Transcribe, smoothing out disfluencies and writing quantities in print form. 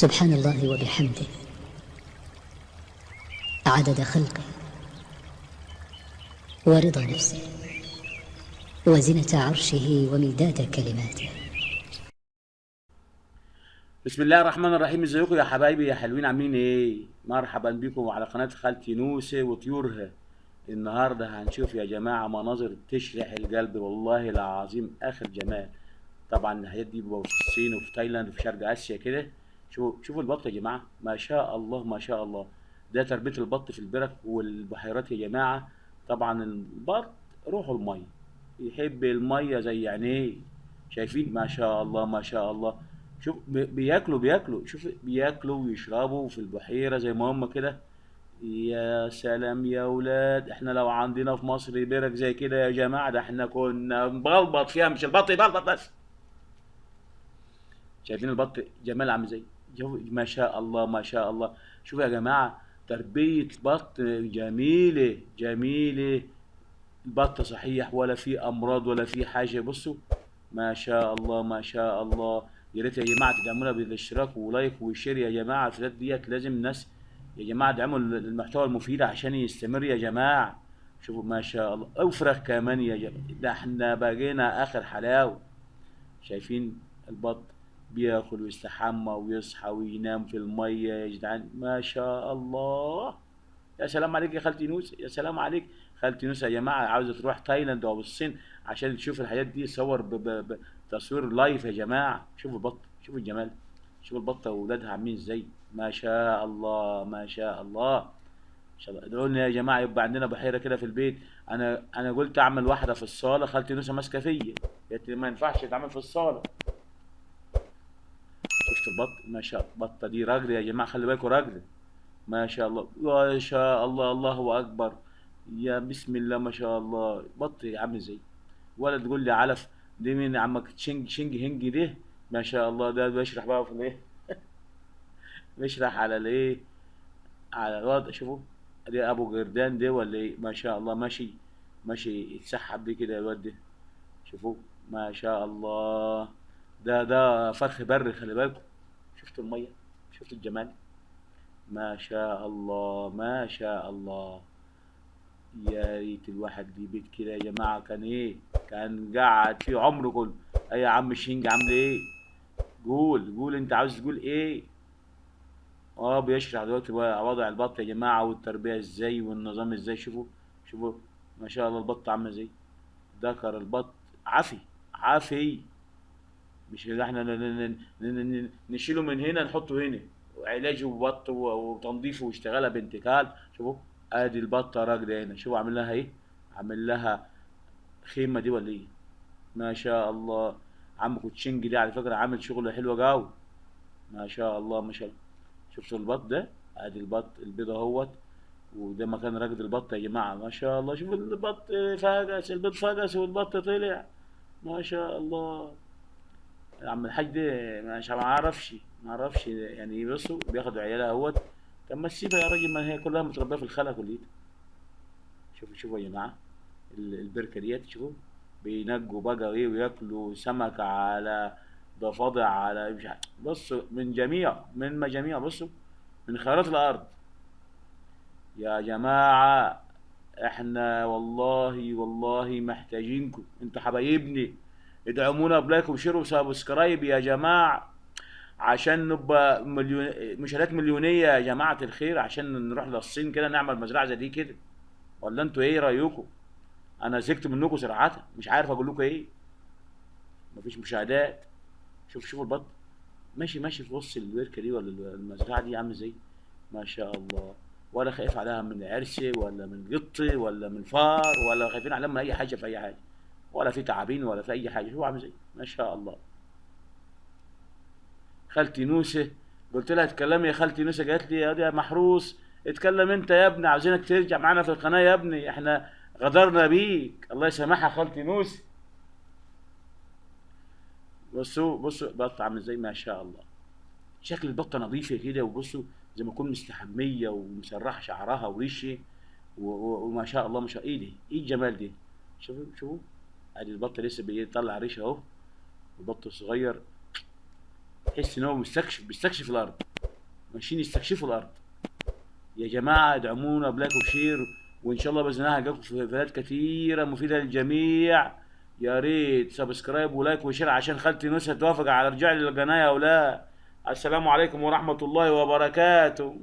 سبحان الله وبحمده عدد خلقه ورضا نفسه وزنة عرشه ومداد كلماته. بسم الله الرحمن الرحيم. ازيكم يا حبايبي يا حلوين، عاملين ايه؟ مرحبا بكم على قناة خالتي نوسة وطيورها. النهارده هنشوف يا جماعة مناظر تشرح القلب، والله العظيم اخر جمال. طبعا الحاجات دي بتبقى في الصين وفي تايلاند وفي شرق اسيا كده. شوفوا البط يا جماعة، ما شاء الله ما شاء الله. ده تربية البط في البرك والبحيرات يا جماعة. طبعا البط روحه المية، يحب المية زي عينيه. شايفين ما شاء الله ما شاء الله. شوف بياكلوا شوف بياكلوا ويشربوا في البحيرة زي ما هم كده. يا سلام يا ولاد، احنا لو عندنا في مصر برك زي كده يا جماعة، ده احنا كنا نبلبط فيها، مش البط يبلبط بس. شايفين البط جمال عامل ازاي؟ ما شاء الله ما شاء الله. شوفوا يا جماعة، تربية بط جميلة جميلة. البط صحيح ولا في امراض ولا في حاجة. بصوا ما شاء الله ما شاء الله. يا ريت يا جماعه تدعمونا بالاشتراك ولايك وشير يا جماعه. الفيديوهات ديت لازم الناس يا جماعه دعموا المحتوى المفيد عشان يستمر يا جماعه. شوفوا ما شاء الله، اوفرخ كمان يا جماعه، ده احنا بقينا اخر حلاوه. شايفين البط بياكل ويستحمى ويصحى وينام في الميه يا جدعان، ما شاء الله. يا سلام عليك يا خالتي نوس، يا سلام عليك. خالتي نوس يا جماعه عاوزه تروح تايلاند او الصين عشان تشوف الحاجات دي، صور بتصوير لايف يا جماعه. شوفوا البط، شوفوا الجمال. شوفوا البطه واولادها عاملين ازاي، ما شاء الله ما شاء الله. ان شاء الله ادعوا لنا يا جماعه يبقى عندنا بحيره كده في البيت. انا قلت اعمل واحده في الصاله، خالتي نوسه ماسكه فيا، قالت لي ما ينفعش تعمل في الصاله. شفت البط ما شاء الله، البطه دي راجل يا جماعه، خلي بالكم راجل. ما شاء الله ما شاء الله، الله اكبر. يا بسم الله ما شاء الله. بط عامل ازاي؟ ولا تقول لي علف. دي من عمك شنج هنج ده. ما شاء الله، ده بيشرح بقى في الايه، بيشرح على الايه، على الوضع. شوفوا دي ابو جردان ده ولا ايه؟ ما شاء الله ماشي، ماشي يتسحب دي كده الواد ده. شوفوا ما شاء الله. ده فرخ بري، خلي بالكم. شفتوا الميه، شفتوا الجمال، ما شاء الله ما شاء الله. يا ريت الواحد ليه بيت كده يا جماعة، كان ايه، كان قاعد فيه عمره كله. اي يا عم الشينج عامل ايه؟ قول انت عاوز تقول ايه؟ اه بيشرح دلوقتي بقى وضع البط يا جماعة، والتربية ازاي والنظام ازاي. شوفوا شوفوا ما شاء الله البط عامل ازاي. ذكر البط عافي عافي. مش اللي احنا نشيله من هنا نحطه هنا، وعلاجه وبط وتنظيفه واشتغالها بانتكال. شوفوا ادي البطه راكده هنا، شوفوا عامل لها ايه، عامل لها خيمه دي ولا ايه؟ ما شاء الله. عم كوتشنج دي على فكره عامل شغل حلو قوي، ما شاء الله ما شاء الله. شفتوا البط ده؟ ادي البط البيضه اهوت، وده مكان راكد البط يا جماعه، ما شاء الله. شوفوا البط فقس، البيض فقس والبط طلع، ما شاء الله. عم الحاج ده مش ما اعرفش، ما اعرفش يعني. بصوا بياخدوا عيالها اهوت. طب ما تسيبها يا راجل، ما هي كلها متربيه في الخلا كليتها. شوفوا يا جماعه البركه ديت. شوفوا بينجوا بقى ايه، وياكلوا سمك على ضفادع على مش عارف. بصوا من مجاميع، بصوا من خيرات الارض يا جماعه. احنا والله والله محتاجينكم، انتوا حبايبني. ادعمونا بلايك وشير وسبسكرايب يا جماعه، عشان نبقى مشاهدات مليونية يا جماعة الخير، عشان نروح للصين كده نعمل مزرعة زي دي كده. ولا انتوا ايه رأيكم؟ انا زهقت منكم صراحة، مش عارف اقول لكم ايه. مفيش مشاهدات. شوفوا البط ماشي في وسط البركة دي ولا المزرعة دي عامل ازاي، ما شاء الله. ولا خايف عليها من عرسة ولا من قط ولا من فار، ولا خايفين عليها من اي حاجة في اي حاجة، ولا في تعابين ولا في اي حاجة. شوفوا عامل ازاي، ما شاء الله. خالتي نوسة قلت لها اتكلمي يا خالتي نوسة، قالت لي يا دي يا محروس اتكلم انت يا ابني، عاوزينك ترجع معانا في القناة يا ابني، احنا غدرنا بيك. الله يسامحها خالتي نوسة. بصوا البطة عامل ازاي، ما شاء الله. شكل البطة نظيفة كده، وبصوا زي ما تكون مستحمية ومسرحة شعرها وريشة وما شاء الله ما شاء الله. ايه دي، ايه الجمال دي. شوفوا ادي البطة لسه بيطلع ريشة اهو. البط الصغير تحس ان هو بيستكشف الارض. ماشيين يستكشفوا الارض. يا جماعه ادعمونا بلايك وشير، وان شاء الله باذن الله هلقاكم في فيديوهات كتيره مفيده للجميع. يا ريت سبسكرايب ولايك وشير عشان خالتي نوسة توافق على رجوع للقناه يا اولاد. السلام عليكم ورحمه الله وبركاته.